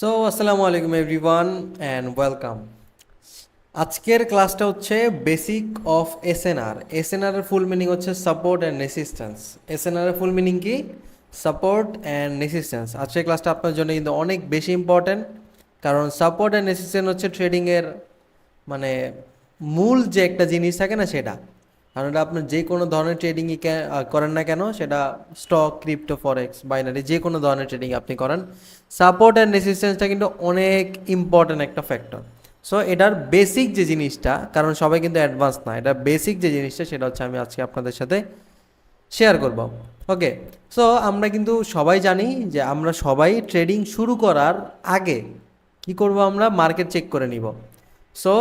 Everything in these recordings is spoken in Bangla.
সো আসসালামু আলাইকুম এভরিওয়ান অ্যান্ড ওয়েলকাম। আজকের ক্লাসটা হচ্ছে বেসিক অফ এসএনআর। এসএনআর এর ফুল মিনিং হচ্ছে সাপোর্ট অ্যান্ড রেসিস্ট্যান্স। এসএনআর এর ফুল মিনিং কি? Support and resistance. আজকের ক্লাসটা আপনার জন্য কিন্তু অনেক বেশি ইম্পর্ট্যান্ট, কারণ সাপোর্ট অ্যান্ড রেসিস্ট্যান্স হচ্ছে ট্রেডিংয়ের মানে মূল যে একটা জিনিস থাকে না সেটা। কারণ এটা আপনার যে কোনো ধরনের ট্রেডিংই করেন না কেন, সেটা স্টক, ক্রিপ্টো, ফরেক্স, বাইনারি, যে কোনো ধরনের ট্রেডিং আপনি করেন, সাপোর্ট অ্যান্ড রেসিস্ট্যান্সটা কিন্তু অনেক ইম্পর্ট্যান্ট একটা ফ্যাক্টর। সো এটার বেসিক যে জিনিসটা, কারণ সবাই কিন্তু অ্যাডভান্স না, এটা বেসিক যে জিনিসটা সেটা হচ্ছে আমি আজকে আপনাদের সাথে শেয়ার করব। ওকে, সো আমরা কিন্তু সবাই জানি যে আমরা সবাই ট্রেডিং শুরু করার আগে কি করব, আমরা মার্কেট চেক করে নিব। সো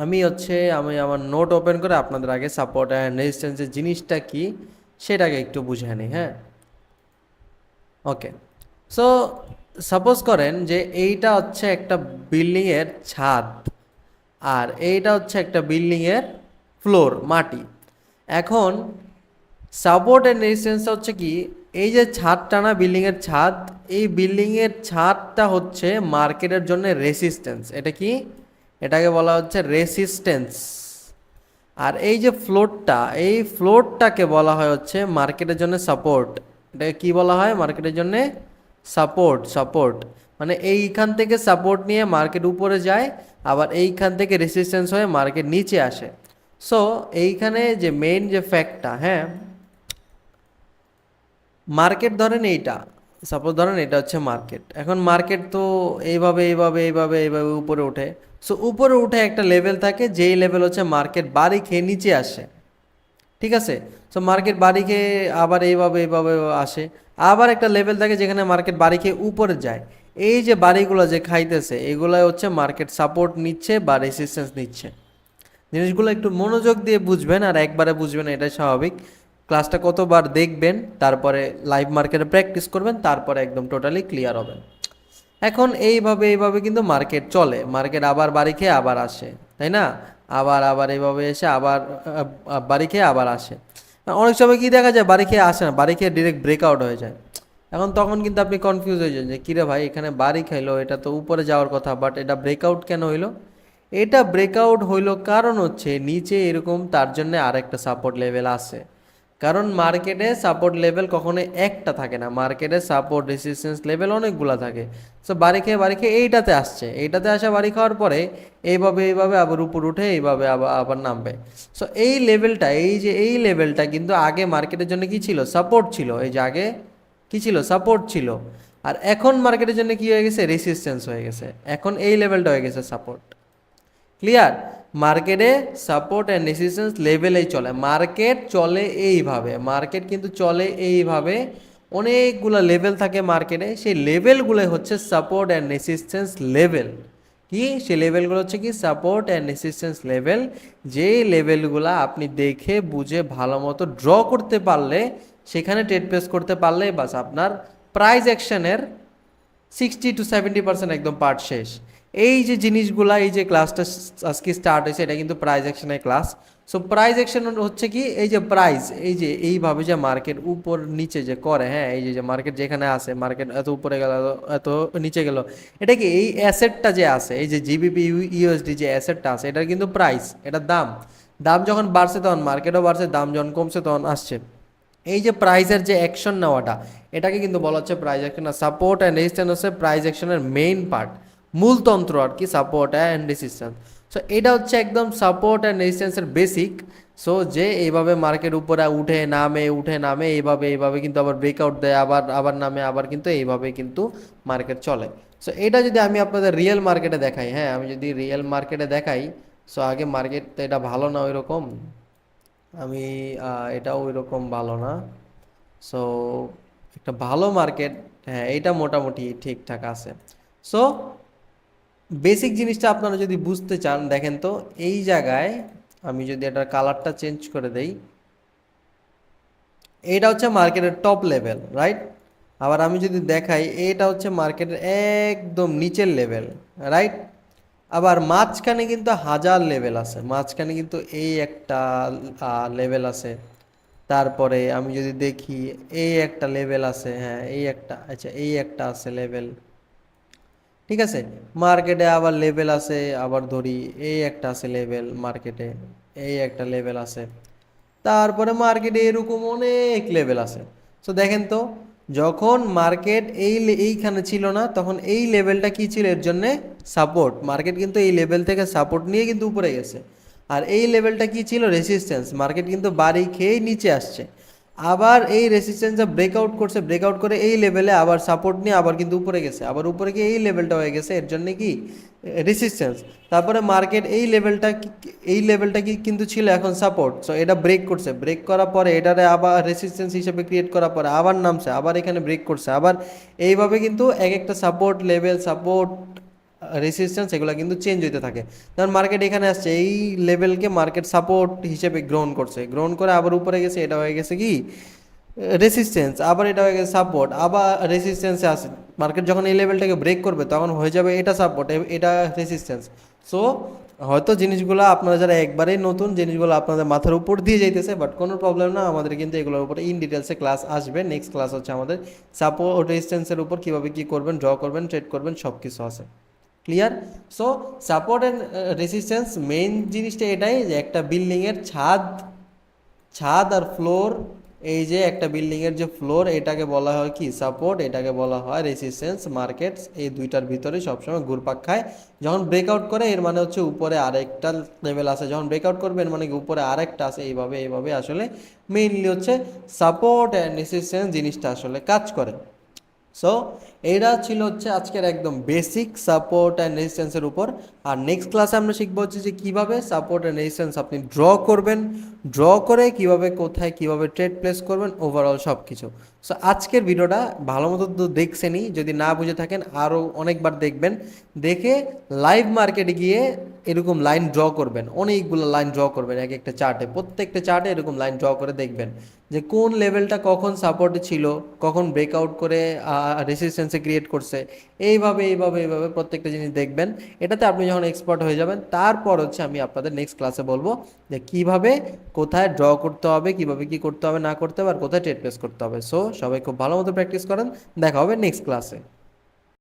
আমি আমার নোট ওপেন করে আপনাদের আগে সাপোর্ট অ্যান্ড রেজিস্ট্যান্সের জিনিসটা কি সেটাকে একটু বুঝে নিই। হ্যাঁ, ওকে। সো সাপোজ করেন যে এইটা হচ্ছে একটা বিল্ডিংয়ের ছাদ, আর এইটা হচ্ছে একটা বিল্ডিংয়ের ফ্লোর, মাটি। এখন সাপোর্ট অ্যান্ড রেজিস্ট্যান্সটা হচ্ছে কি, এই যে ছাদটা না, বিল্ডিংয়ের ছাদ, এই বিল্ডিংয়ের ছাদটা হচ্ছে মার্কেটের জন্য রেসিস্ট্যান্স। এটা কি? এটাকে বলা হচ্ছে রেসিস্ট্যান্স। আর এই যে ফ্লোরটা, এই ফ্লোরটাকে বলা হয় হচ্ছে মার্কেটের জন্য সাপোর্ট। এটাকে কি বলা হয়? মার্কেটের জন্য সাপোর্ট। সাপোর্ট মানে এইখান থেকে সাপোর্ট নিয়ে মার্কেট উপরে যায়, আবার এইখান থেকে রেসিস্ট্যান্স হয়ে মার্কেট নিচে আসে। সো এইখানে যে মেইন যে ফ্যাক্টটা, হ্যাঁ, মার্কেট ধরেন এইটা, সাপোজ ধরেন এটা হচ্ছে মার্কেট। এখন মার্কেট তো এইভাবে এইভাবে এইভাবে এইভাবে উপরে ওঠে। সো উপরে উঠে একটা লেভেল থাকে, যেই লেভেল হচ্ছে মার্কেট বাড়ি খেয়ে নিচে আসে। ঠিক আছে? সো মার্কেট বাড়ি খেয়ে আবার এইভাবে এইভাবে আসে। আবার একটা লেভেল থাকে যেখানে মার্কেট বাড়ি খেয়ে উপরে যায়। এই যে বাড়িগুলো যে খাইতেছে, এগুলাই হচ্ছে মার্কেট সাপোর্ট নিচ্ছে বা রেসিস্ট্যান্স নিচ্ছে। জিনিসগুলো একটু মনোযোগ দিয়ে বুঝবেন, আর একবারে বুঝবেন এটাই স্বাভাবিক। ক্লাসটা কতবার দেখবেন, তারপরে লাইভ মার্কেটে প্র্যাকটিস করবেন, তারপরে একদম টোটালি ক্লিয়ার হবেন। এখন এইভাবে এইভাবে কিন্তু মার্কেট চলে, মার্কেট আবার বাড়ি খেয়ে আবার আসে, তাই না? আবার আবার এইভাবে এসে আবার বাড়ি খেয়ে আবার আসে। অনেক সময় কি দেখা যায়, বাড়ি খেয়ে আসে না, বাড়ি খেয়ে ডিরেক্ট ব্রেকআউট হয়ে যায়। এখন তখন কিন্তু আপনি কনফিউজ হয়ে যান যে কিরে ভাই, এখানে বাড়ি খাইলো, এটা তো উপরে যাওয়ার কথা, বাট এটা ব্রেকআউট কেন হইলো? এটা ব্রেকআউট হইলো কারণ হচ্ছে নিচে এরকম তার জন্য আরেকটা সাপোর্ট লেভেল আছে। কারণ মার্কেটে সাপোর্ট লেভেল কখনো একটা থাকে না, মার্কেটে সাপোর্ট রেসিস্ট্যান্স লেভেল অনেকগুলো থাকে। সো বাড়ি খেয়ে এইটাতে আসছে, এইটাতে আসা বাড়ি খাওয়ার পরে এইভাবে এইভাবে আবার উপর উঠে এইভাবে আবার আবার নামবে। সো এই লেভেলটা, এই যে এই লেভেলটা কিন্তু আগে মার্কেটের জন্য কি ছিল? সাপোর্ট ছিল। এই যে আগে কি ছিল? সাপোর্ট ছিল। আর এখন মার্কেটের জন্য কি হয়ে গেছে? রেসিস্ট্যান্স হয়ে গেছে। এখন এই লেভেলটা হয়ে গেছে সাপোর্ট। ক্লিয়ার? মার্কেটে সাপোর্ট অ্যান্ড রেসিস্ট্যান্স লেভেলেই চলে, মার্কেট চলে এইভাবে, মার্কেট কিন্তু চলে এইভাবে। অনেকগুলো লেভেল থাকে মার্কেটে, সেই লেভেলগুলো হচ্ছে সাপোর্ট অ্যান্ড রেসিস্ট্যান্স লেভেল। কি সেই লেভেলগুলো হচ্ছে কি? Support and resistance level. যেই লেভেলগুলো আপনি দেখে বুঝে ভালো মতো ড্র করতে পারলে, সেখানে ট্রেড প্লেস করতে পারলে বাস আপনার প্রাইস অ্যাকশনের 60 to 70% একদম পার্ট শেষ। এই যে জিনিসগুলা, এই যে ক্লাসটা আজকে স্টার্ট হয়েছে, এটা কিন্তু প্রাইস অ্যাকশনের ক্লাস। সো প্রাইস অ্যাকশন হচ্ছে কি? এই যে প্রাইস, এই যে এইভাবে যে মার্কেট উপর নিচে যে করে, হ্যাঁ, এই যে মার্কেট যেখানে আছে, মার্কেট এত উপরে গেল, এত নিচে গেল, এটা কি? এই অ্যাসেটটা যে আছে, এই যে জিবিপি ইউএসডি যে অ্যাসেটটা আছে, এটার কিন্তু প্রাইস, এটার দাম। দাম যখন বাড়ছে তখন মার্কেটও বাড়ছে, দাম যখন কমছে তখন আসছে। এই যে প্রাইজের যে অ্যাকশন নেওয়াটা, এটাকে কিন্তু বলা হচ্ছে প্রাইজ অ্যাকশন। আর সাপোর্ট অ্যান্ড রেজিস্ট্যান্স হচ্ছে প্রাইজ অ্যাকশনের মেইন পার্ট, মূল তন্ত্র আর কি, সাপোর্ট অ্যান্ড রেজিস্ট্যান্স। সো এটা হচ্ছে একদম সাপোর্ট অ্যান্ড রেজিস্ট্যান্সের বেসিক। সো যে এইভাবে মার্কেট উপরে উঠে নামে, উঠে নামে, এইভাবে এইভাবে কিন্তু আবার ব্রেকআউট দেয়, আবার আবার নামে, আবার কিন্তু এইভাবে কিন্তু মার্কেট চলে। সো এটা যদি আমি আপনাদের রিয়েল মার্কেটে দেখাই, হ্যাঁ, আমি যদি রিয়েল মার্কেটে দেখাই, সো আগে মার্কেট তো এটা ভালো না ওই রকম, আমি এটাও ওই রকম ভালো না। সো একটা ভালো মার্কেট, হ্যাঁ, এটা মোটামুটি ঠিকঠাক আছে। সো বেসিক জিনিসটা আপনারা যদি বুঝতে চান, দেখেন তো এই জায়গায় আমি যদি এটার কালারটা চেঞ্জ করে দেই, এইটা হচ্ছে মার্কেটের টপ লেভেল, রাইট? আবার আমি যদি দেখাই, এটা হচ্ছে মার্কেটের একদম নিচের লেভেল, রাইট? আবার মাঝখানে কিন্তু হাজার লেভেল আছে, মাঝখানে কিন্তু এই একটা লেভেল আছে। তারপরে আমি যদি দেখি, এই একটা লেভেল আছে, হ্যাঁ, এই একটা, আচ্ছা, এই একটা আছে লেভেল। ঠিক আছে। মার্কেটে আবার লেভেল আছে, আবার ধরি এই একটা আছে লেভেল মার্কেটে, এই একটা লেভেল আছে, তারপরে মার্কেটে এরকম অনেক লেভেল আছে। তো দেখেন তো, যখন মার্কেট এইখানে ছিল না তখন এই লেভেলটা কি ছিল এর জন্যে? সাপোর্ট। মার্কেট কিন্তু এই লেভেল থেকে সাপোর্ট নিয়ে কিন্তু উপরে গেছে। আর এই লেভেলটা কি ছিল? রেসিস্ট্যান্স। মার্কেট কিন্তু বাড়ি খেয়েই নিচে আসছে, আবার এই রেসিস্ট্যান্সটা ব্রেকআউট করছে, ব্রেকআউট করে এই লেভেলে আবার সাপোর্ট নিয়ে আবার কিন্তু উপরে গেছে, আবার উপরে গিয়ে এই লেভেলটা হয়ে গেছে এর জন্য কি? রেসিস্ট্যান্স। তারপরে মার্কেট এই লেভেলটা কি কিন্তু ছিল এখন সাপোর্ট। সো এটা ব্রেক করছে, ব্রেক করার পরে এটারে আবার রেসিস্ট্যান্স হিসেবে ক্রিয়েট করার পরে আবার নামছে, আবার এখানে ব্রেক করছে, আবার এইভাবে কিন্তু এক একটা সাপোর্ট লেভেল, সাপোর্ট, রেসিস্ট্যান্স এগুলো কিন্তু চেঞ্জ হতে থাকে। যেমন মার্কেট এখানে আসছে, এই লেভেলকে মার্কেট সাপোর্ট হিসেবে গ্রহণ করছে, গ্রহণ করে আবার উপরে গেছে, এটা হয়ে গেছে কি? রেসিস্ট্যান্স। আবার এটা হয়ে গেছে সাপোর্ট, আবার রেসিস্ট্যান্সে আসে। মার্কেট যখন এই লেভেলটাকে ব্রেক করবে তখন হয়ে যাবে এটা সাপোর্ট, এটা রেসিস্ট্যান্স। সো হয়তো জিনিসগুলো আপনারা যারা একবারেই নতুন, জিনিসগুলো আপনাদের মাথার উপর দিয়ে যাইতেছে, বাট কোনো প্রবলেম না, আমাদের কিন্তু এগুলোর উপরে ইন ডিটেলসে ক্লাস আসবে। নেক্সট ক্লাস হচ্ছে আমাদের সাপোর্ট রেজিস্ট্যান্সের উপর কীভাবে কী করবেন, ড্র করবেন, ট্রেড করবেন, সব কিছু আছে। Clear? So support and resistance main জিনিসটা এটাই যে একটা বিল্ডিংয়ের ছাদ, ছাদ আর ফ্লোর, এই যে একটা বিল্ডিংয়ের যে ফ্লোর এটাকে বলা হয় কি? সাপোর্ট। এটাকে বলা হয় রেসিস্ট্যান্স। মার্কেটস এই দুইটার ভিতরে সবসময় ঘুরপাক খায়। যখন ব্রেকআউট করে এর মানে হচ্ছে উপরে আরেকটা লেভেল আছে, যখন ব্রেকআউট করবে এর মানে কি উপরে আরেকটা আছে। এইভাবে এইভাবে আসলে মেইনলি হচ্ছে সাপোর্ট অ্যান্ড রেসিস্ট্যান্স জিনিসটা আসলে কাজ করে। সো এইটা ছিল হচ্ছে আজকের একদম বেসিক সাপোর্ট অ্যান্ড রেজিস্ট্যান্সের উপর। আর নেক্সট ক্লাসে আমরা শিখবো হচ্ছে যে কীভাবে সাপোর্ট অ্যান্ড রেজিস্ট্যান্স আপনি ড্র করবেন, ড্র করে কীভাবে কোথায় কীভাবে ট্রেড প্লেস করবেন, ওভারঅল সব কিছু। সো আজকের ভিডিওটা ভালো মতো তো দেখছেনই, যদি না বুঝে থাকেন আরও অনেকবার দেখবেন, দেখে লাইভ মার্কেটে গিয়ে এরকম লাইন ড্র করবেন, অনেকগুলো লাইন ড্র করবেন এক একটা চার্টে, প্রত্যেকটা চার্টে এরকম লাইন ড্র করে দেখবেন যে কোন লেভেলটা কখন সাপোর্টে ছিল, কখন ব্রেকআউট করে রেসিস্ট্যান্সে ক্রিয়েট করছে। এইভাবে এইভাবে এইভাবে প্রত্যেকটা জিনিস দেখবেন। এটাতে আপনি যখন এক্সপার্ট হয়ে যাবেন তারপর হচ্ছে আমি আপনাদের নেক্সট ক্লাসে বলবো যে কীভাবে কোথায় ড্র করতে হবে, কীভাবে কী করতে হবে না করতে হবে, আর কোথায় ট্রেড প্লেস করতে হবে। সো সবাই খুব ভালো মতো প্র্যাকটিস করেন, দেখা হবে নেক্সট ক্লাসে।